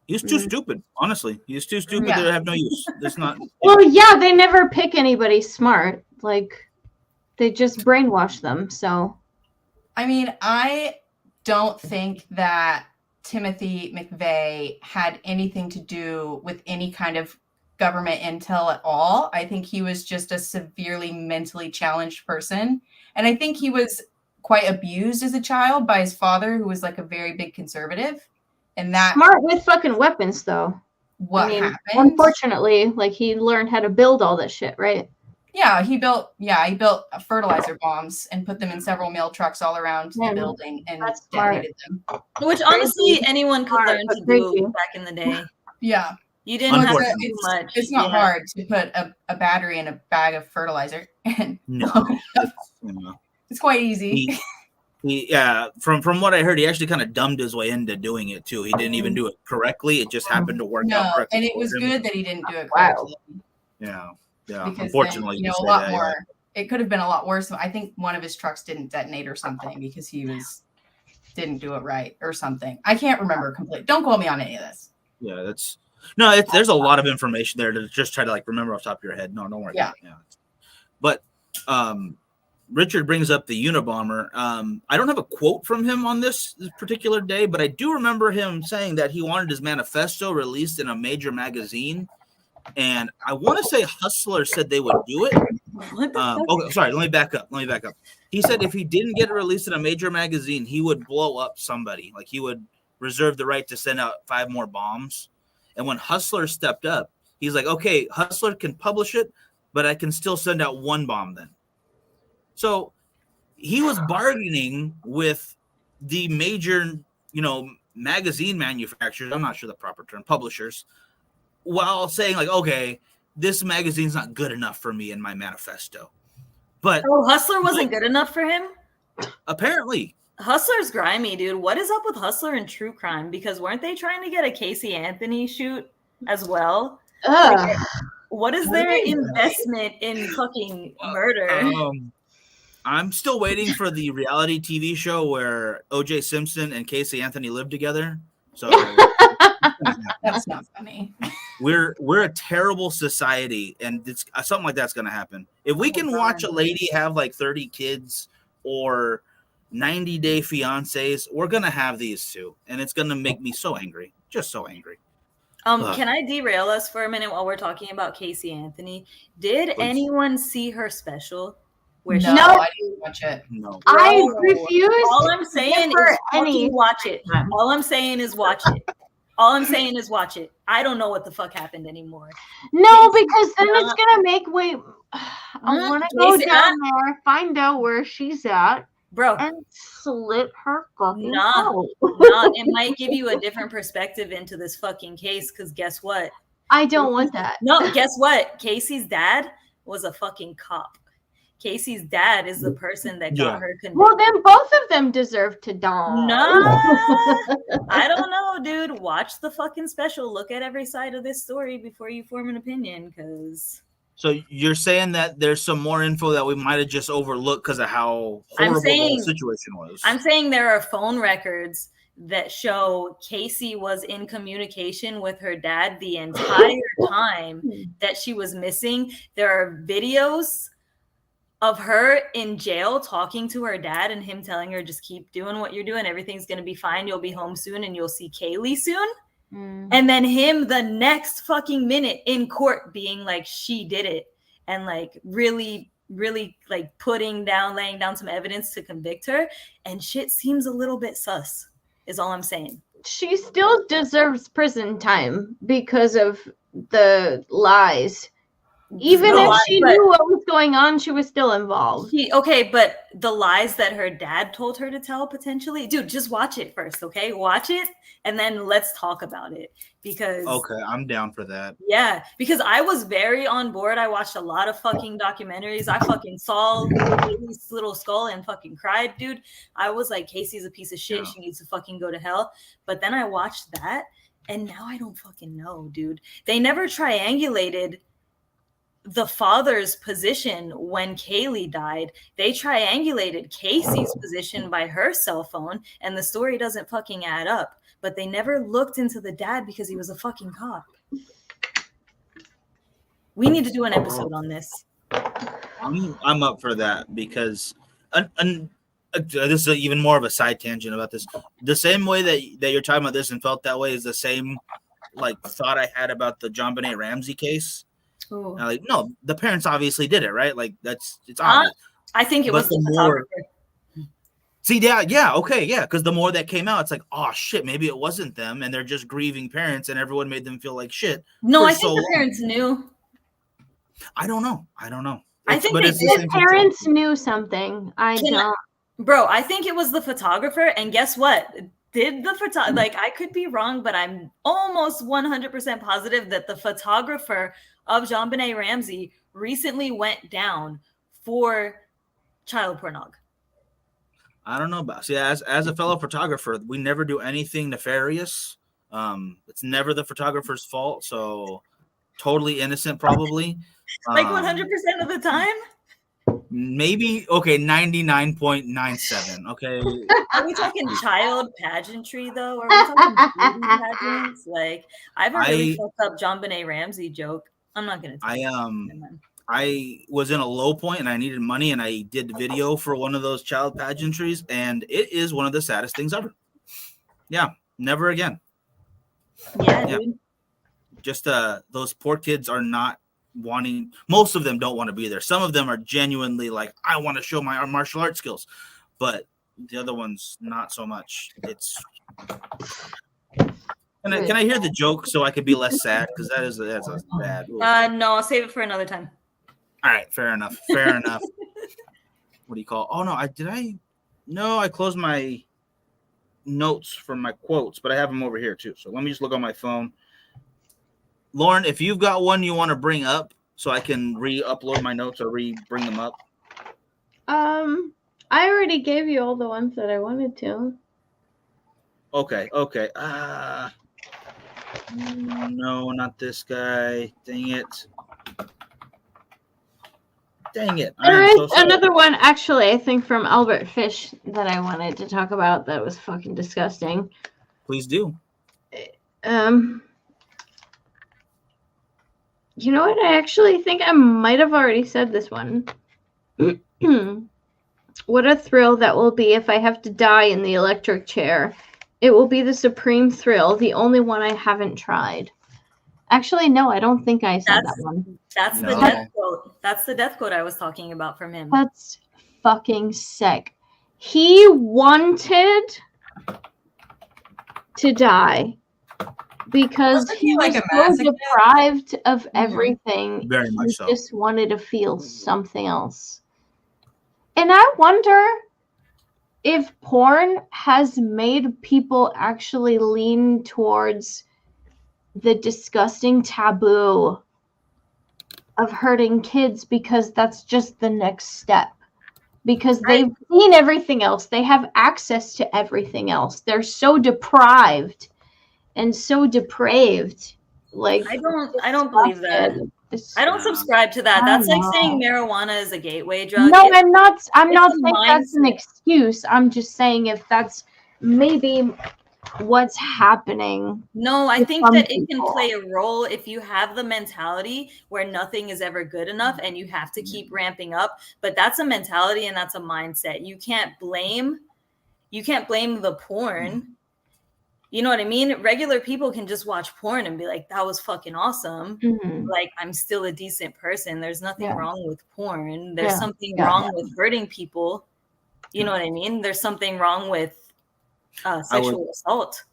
He's too stupid. Honestly, he's too stupid to have no use. There's not. Well, yeah, they never pick anybody smart. Like they just brainwash them. So, I mean, I don't think that Timothy McVeigh had anything to do with any kind of government intel at all. I think he was just a severely mentally challenged person. And I think he was quite abused as a child by his father, who was like a very big conservative. And that smart with fucking weapons, though. Happened? Unfortunately, like he learned how to build all this shit, right? Yeah, he built fertilizer bombs and put them in several mail trucks all around the building and detonated them. Which honestly, anyone could learn to do back in the day. Yeah. You didn't have to do much. It's not hard to put a battery in a bag of fertilizer. No. It's quite easy. From what I heard, he actually kind of dumbed his way into doing it too. He didn't even do it correctly. It just happened to work out correctly. And it was good that he didn't do it correctly. Yeah. Because unfortunately, then, a lot more. It could have been a lot worse. I think one of his trucks didn't detonate or something because he didn't do it right or something. I can't remember completely. Don't quote me on any of this. Yeah, there's a lot of information there to just try to like remember off the top of your head. No, don't worry. Yeah. But Richard brings up the Unabomber. I don't have a quote from him on this particular day, but I do remember him saying that he wanted his manifesto released in a major magazine. And I want to say Hustler said they would do it. Okay, sorry, let me back up. He said if he didn't get it released in a major magazine, he would blow up somebody. Like he would reserve the right to send out 5 more bombs. And when Hustler stepped up, he's like, okay, Hustler can publish it, but I can still send out 1 bomb then. So he was bargaining with the major, magazine manufacturers. I'm not sure the proper term, publishers, while saying like, okay, this magazine's not good enough for me in my manifesto. But Hustler wasn't good enough for him? Apparently. Hustler's grimy, dude. What is up with Hustler and true crime? Because weren't they trying to get a Casey Anthony shoot as well? Like, what is their investment in fucking murder? I'm still waiting for the reality TV show where O.J. Simpson and Casey Anthony live together. So that's not funny. We're a terrible society, and it's something like that's going to happen. If we can watch a lady have like 30 kids or 90-day fiancés, we're going to have these too, and it's going to make me so angry, just so angry. Can I derail us for a minute while we're talking about Casey Anthony? Did anyone see her special? No, I didn't watch it. No, I refuse. All I'm saying is watch it. All I'm saying is watch it. I don't know what the fuck happened anymore. No, because then it's gonna make I want to go down there, find out where she's at, bro, and slit her fucking throat. It might give you a different perspective into this fucking case. Because guess what? I don't want that. No, guess what? Casey's dad was a fucking cop. Casey's dad is the person that got her convicted. Well, then both of them deserve to die. No, I don't know, dude. Watch the fucking special. Look at every side of this story before you form an opinion, because... So you're saying that there's some more info that we might have just overlooked because of how horrible the whole situation was. I'm saying there are phone records that show Casey was in communication with her dad the entire time that she was missing. There are videos of her in jail talking to her dad and him telling her, just keep doing what you're doing. Everything's going to be fine. You'll be home soon and you'll see Kaylee soon. And then him the next fucking minute in court being like, she did it. And like really, really like laying down some evidence to convict her. And shit seems a little bit sus is all I'm saying. She still deserves prison time because of the lies. Even if she knew what was going on, she was still involved. Okay, but the lies that her dad told her to tell, potentially, dude, just watch it first, okay? Watch it, and then let's talk about it. Because okay, I'm down for that. Yeah, because I was very on board. I watched a lot of fucking documentaries. I fucking saw Casey's little skull and fucking cried, dude. I was like, Casey's a piece of shit. Yeah. She needs to fucking go to hell. But then I watched that, and now I don't fucking know, dude. They never triangulated the father's position when Kaylee died. They triangulated Casey's position by her cell phone, and the story doesn't fucking add up. But they never looked into the dad because he was a fucking cop. We need to do an episode on this. I'm up for that because this is even more of a side tangent about this. The same way that you're talking about this and felt that way is the same like thought I had about the JonBenet Ramsey case. Like, no, the parents obviously did it, right? Like it's obvious. I think it was the photographer. See, yeah, okay, yeah, because the more that came out, it's like, oh shit, maybe it wasn't them, and they're just grieving parents, and everyone made them feel like shit. No, I think the parents knew. I don't know. I think the parents knew something. I don't. Bro, I think it was the photographer, and guess what? Did the photographer, like, I could be wrong, but I'm almost 100% positive that the photographer of JonBenet Ramsey recently went down for child pornography. I don't know about. See, as a fellow photographer, we never do anything nefarious. It's never the photographer's fault, so totally innocent, probably. Like 100% of the time. Maybe 99.97. Okay. Are we talking child pageantry though? Or are we talking beauty pageants? Like, I have a really fucked up JonBenet Ramsey joke. I'm not gonna. I was in a low point and I needed money, and I did the video for one of those child pageantries, and it is one of the saddest things ever. Yeah, never again. Yeah. Dude. Just those poor kids are not wanting. Most of them don't want to be there. Some of them are genuinely like, I want to show my martial arts skills, but the other ones not so much. It's. Can I hear the joke so I could be less sad? Because that's bad. No, I'll save it for another time. All right, fair enough. What do you call? Oh no, I closed my notes from my quotes, but I have them over here too. So let me just look on my phone. Lauren, if you've got one you want to bring up, so I can re-upload my notes or bring them up. I already gave you all the ones that I wanted to. Okay. No, not this guy. Dang it. There is another one, actually, I think from Albert Fish that I wanted to talk about that was fucking disgusting. Please do. You know what? I actually think I might have already said this one. What a thrill that will be if I have to die in the electric chair. It will be the supreme thrill, the only one I haven't tried. Actually, no, I don't think I said that one. That's the death quote. That's the death quote I was talking about from him. That's fucking sick. He wanted to die because he was so deprived of everything. Very much so. He just wanted to feel something else. And I wonder if porn has made people actually lean towards the disgusting taboo of hurting kids because that's just the next step. Because they've seen everything else. They have access to everything else. They're so deprived and so depraved. Like I don't believe that. I don't subscribe to that. That's like saying marijuana is a gateway drug. No, I'm not saying that's an excuse. I'm just saying if that's maybe what's happening. No, I think that it can play a role if you have the mentality where nothing is ever good enough and you have to keep ramping up. But that's a mentality and that's a mindset. You can't blame the porn. You know what I mean? Regular people can just watch porn and be like, that was fucking awesome. Mm-hmm. Like, I'm still a decent person. There's nothing wrong with porn. There's something wrong with hurting people. You know what I mean? There's something wrong with sexual assault.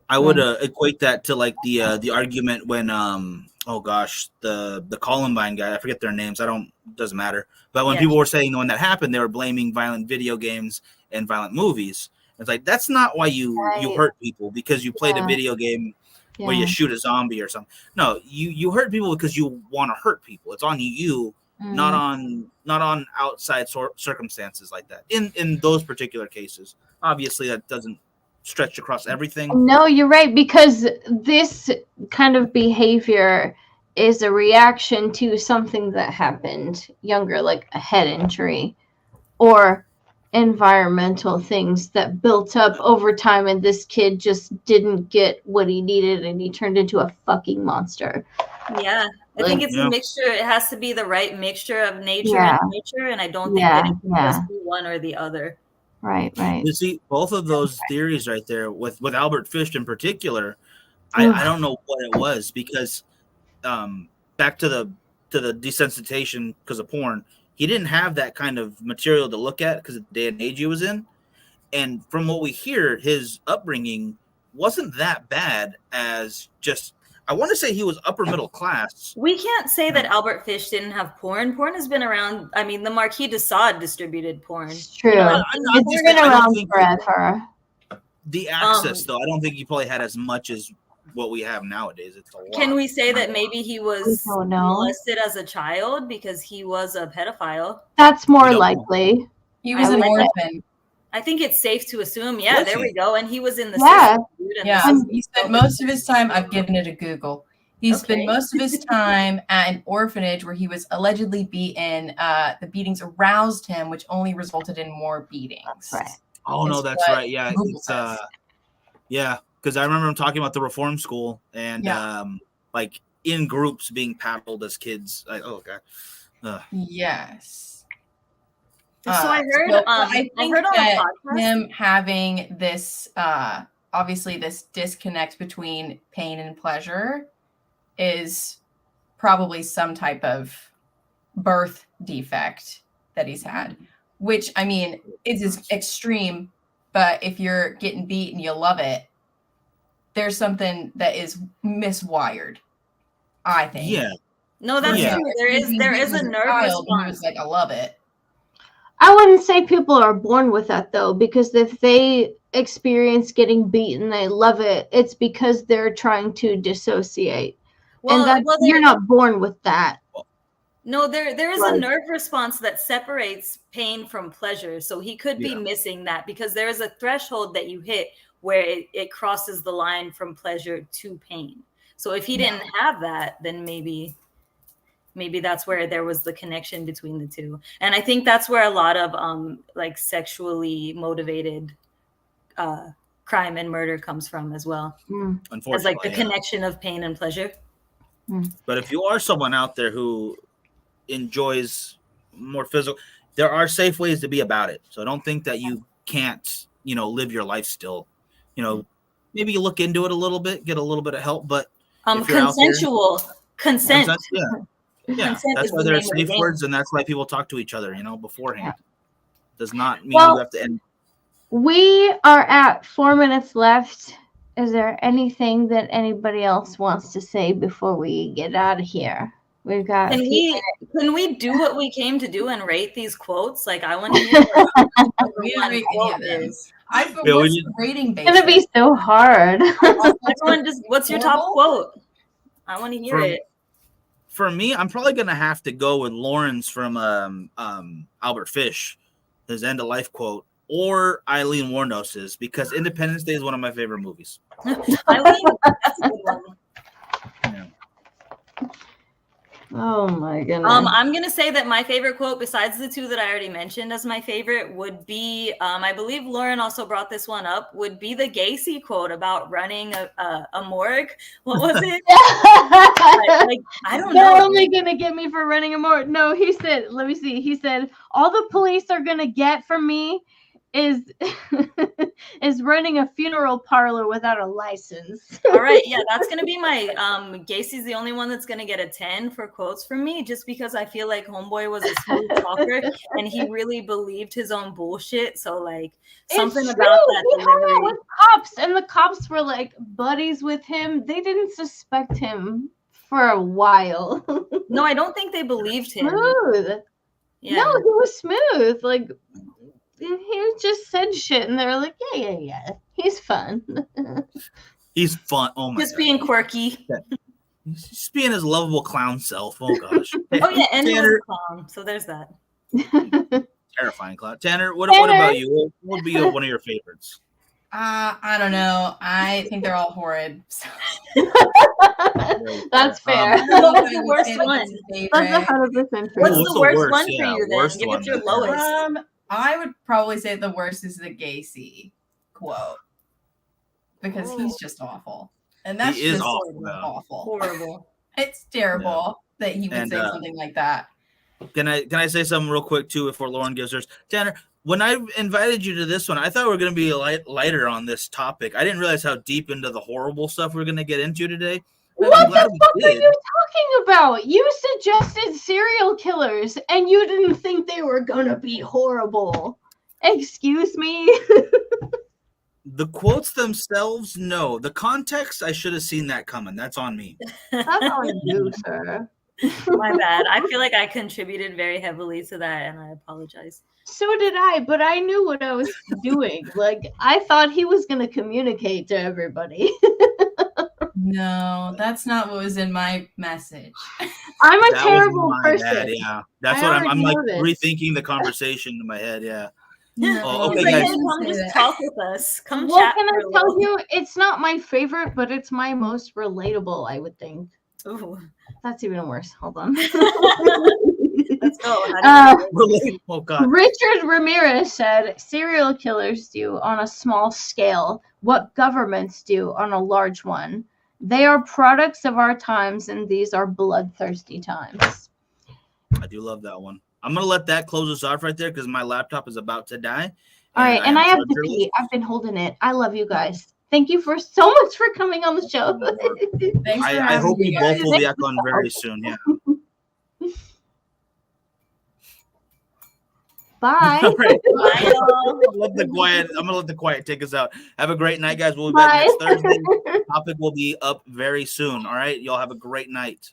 I would equate that to like the argument when the Columbine guy, I forget their names, doesn't matter, but when people were saying when that happened, they were blaming violent video games and violent movies. It's like, that's not why you hurt people because you played a video game where you shoot a zombie or something. No, you hurt people because you want to hurt people. It's on you, not on outside circumstances like that. In those particular cases, obviously that doesn't stretch across everything. No, you're right, because this kind of behavior is a reaction to something that happened younger, like a head injury or environmental things that built up over time, and this kid just didn't get what he needed and he turned into a fucking monster. Yeah, I think it's a mixture. It has to be the right mixture of nature and nurture, and I don't think that it can just be one or the other. Right. You see, both of those theories right there with Albert Fish in particular, I don't know what it was, because back to the desensitization because of porn, he didn't have that kind of material to look at because of the day and age he was in. And from what we hear, his upbringing wasn't that bad as just, I want to say he was upper middle class. We can't say that Albert Fish didn't have porn. Porn has been around. I mean, the Marquis de Sade distributed porn. It's true. It's been around forever. The access, though, I don't think he probably had as much as what we have nowadays. It's a lot. Can we say that maybe he was molested as a child because he was a pedophile? That's more likely. He was an orphan. I think it's safe to assume. Yeah, there we go. And he was in the system. He spent most of his time. I've given it a Google. He spent most of his time at an orphanage where he was allegedly beaten. The beatings aroused him, which only resulted in more beatings. Right. Oh no, that's right. Yeah, because I remember him talking about the reform school and like in groups being paddled as kids. Like, Yes. So I heard. I think that him having this, obviously, this disconnect between pain and pleasure is probably some type of birth defect that he's had. Which, I mean, is extreme, but if you're getting beat and you love it, there's something that is miswired, I think. Yeah. No, that's true. There is a nerve response. Like, I love it. I wouldn't say people are born with that, though, because if they experience getting beaten, they love it. It's because they're trying to dissociate. You're not born with that. No, there is a nerve response that separates pain from pleasure. So he could be missing that because there is a threshold that you hit where it crosses the line from pleasure to pain. So if he didn't have that, then maybe that's where there was the connection between the two. And I think that's where a lot of like sexually motivated crime and murder comes from as well. Unfortunately, as like the connection of pain and pleasure. But if you are someone out there who enjoys more physical, there are safe ways to be about it. So don't think that you can't, live your life still. Maybe you look into it a little bit, get a little bit of help, but consensual consent. Yeah, that's why there are safe words, and that's why people talk to each other, beforehand. Does not mean you have to end. We are at 4 minutes left. Is there anything that anybody else wants to say before we get out of here? We've got. Can we do what we came to do and rate these quotes? Like, I want to hear what the quote is. What's the rating base? It's gonna be so hard. Everyone, what's your top quote? I want to hear it. For me, I'm probably gonna have to go with Lawrence from Albert Fish, his end of life quote, or Eileen Wuornos's, because Independence Day is one of my favorite movies. Eileen, that's a good one. Yeah. Oh my goodness. I'm gonna say that my favorite quote, besides the two that I already mentioned as my favorite, would be I believe Lauren also brought this one up, would be the Gacy quote about running a morgue. What was it? I don't know. They're only gonna get me for running a morgue. No, he said, let me see. He said, all the police are gonna get from me is running a funeral parlor without a license. All right, yeah, that's gonna be my Gacy's the only one that's gonna get a 10 for quotes from me, just because I feel like Homeboy was a smooth talker and he really believed his own bullshit. So like something about that delivery. With cops, and the cops were like buddies with him. They didn't suspect him for a while. No, I don't think they believed him. Smooth. Yeah. No, he was smooth. Like he just said shit, and they were like, yeah. He's fun. He's fun. Oh my Just God. being quirky. He's just being his lovable clown self. Oh gosh. Oh yeah, and he was Tanner, a clown. So there's that. terrifying clown. Tanner, what about you? What would be one of your favorites? I don't know. I think they're all horrid. So. That's fair. What's the worst one? That's 100% true. What's the worst one for Yeah, you then? worst Give one it your then. lowest. I would probably say the worst is the Gacy quote because he's just awful, and that's He is just awful, yeah. awful. Horrible. It's terrible that he would And, say something like that. Can I say something real quick too before Lauren gives hers? Tanner, when I invited you to this one, I thought we were going to be lighter on this topic. I didn't realize how deep into the horrible stuff we're going to get into today. What the fuck are you talking about? You suggested serial killers, and you didn't think they were gonna be horrible. Excuse me? The quotes themselves, no. The context, I should have seen that coming. That's on me. That's on you, sir. My bad. I feel like I contributed very heavily to that, and I apologize. So did I, but I knew what I was doing. Like, I thought he was gonna communicate to everybody. No, that's not what was in my message. I'm a That terrible was my person. bad, yeah. That's I what I'm like already know rethinking the conversation in my head, yeah. No, Oh, okay, It's like, guys. hey, come just talk with us. Come What chat can for I a tell little. you? It's not my favorite, but it's my most relatable, I would think. Ooh. That's even worse. Hold on. Let's go. How do you Oh, God. Richard Ramirez said, serial killers do on a small scale what governments do on a large one. They are products of our times, and these are bloodthirsty times. I do love that one. I'm going to let that close us off right there because my laptop is about to die. All right, and I have to chargerless. pee. I've been holding it. I love you guys. Thank you for so much for coming on the show. Thanks for I having hope me, we both guys. will be back on very soon, yeah. Bye. All right. Bye, y'all. I'm gonna let the quiet take us out. Have a great night, guys. We'll be back next Bye. Thursday. Topic will be up very soon. All right, y'all have a great night.